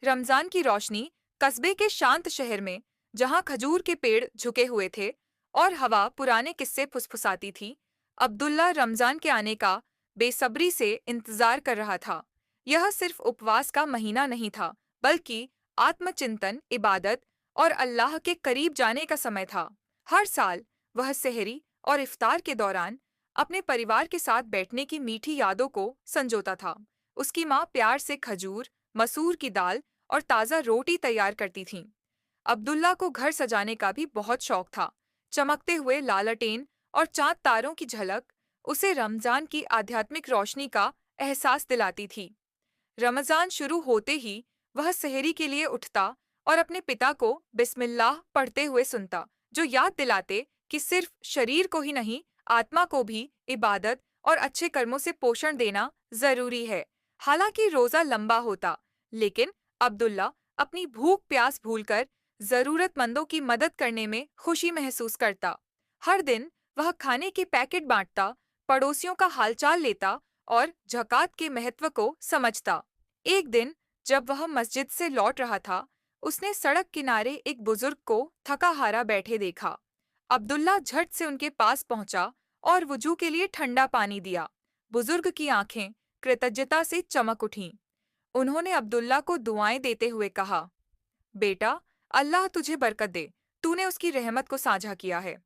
रमजान की रोशनी कस्बे के शांत शहर में, जहां खजूर के पेड़ झुके हुए थे और हवा पुराने किस्से फुसफुसाती थी, अब्दुल्ला रमजान के आने का बेसब्री से इंतजार कर रहा था। यह सिर्फ उपवास का महीना नहीं था, बल्कि आत्मचिंतन, इबादत और अल्लाह के करीब जाने का समय था। हर साल वह सेहरी और इफ्तार के दौरान अपने परिवार के साथ बैठने की मीठी यादों को संजोता था। उसकी माँ प्यार से खजूर, मसूर की दाल और ताज़ा रोटी तैयार करती थीं। अब्दुल्ला को घर सजाने का भी बहुत शौक था। चमकते हुए लालटेन और चांद तारों की झलक उसे रमजान की आध्यात्मिक रोशनी का एहसास दिलाती थी। रमजान शुरू होते ही वह सेहरी के लिए उठता और अपने पिता को बिस्मिल्लाह पढ़ते हुए सुनता, जो याद दिलाते कि सिर्फ शरीर को ही नहीं, आत्मा को भी इबादत और अच्छे कर्मों से पोषण देना जरूरी है। हालांकि रोजा लंबा होता, लेकिन अब्दुल्ला अपनी भूख प्यास भूलकर जरूरतमंदों की मदद करने में खुशी महसूस करता। हर दिन वह खाने के पैकेट बांटता, पड़ोसियों का हालचाल लेता और ज़कात के महत्व को समझता। एक दिन जब वह मस्जिद से लौट रहा था, उसने सड़क किनारे एक बुजुर्ग को थका हारा बैठे देखा। अब्दुल्ला झट से उनके पास पहुंचा और वुजू के लिए ठंडा पानी दिया। बुजुर्ग की आंखें कृतज्ञता से चमक उठीं। उन्होंने अब्दुल्ला को दुआएं देते हुए कहा, बेटा, अल्लाह तुझे बरकत दे, तूने उसकी रहमत को साझा किया है।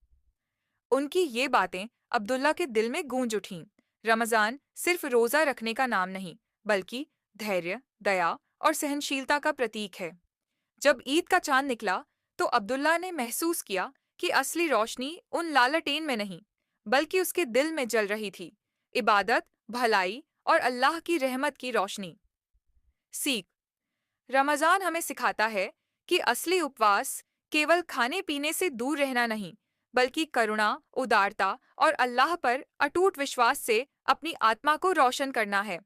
उनकी ये बातें अब्दुल्ला के दिल में गूंज उठीं। रमजान सिर्फ रोजा रखने का नाम नहीं, बल्कि धैर्य, दया और सहनशीलता का प्रतीक है। जब ईद का चांद निकला, तो अब्दुल्ला ने महसूस किया कि असली रोशनी उन लालटेन में नहीं, बल्कि उसके दिल में जल रही थी। इबादत, भलाई और अल्लाह की रहमत की रोशनी। सीख: रमजान हमें सिखाता है कि असली उपवास केवल खाने पीने से दूर रहना नहीं, बल्कि करुणा, उदारता और अल्लाह पर अटूट विश्वास से अपनी आत्मा को रोशन करना है।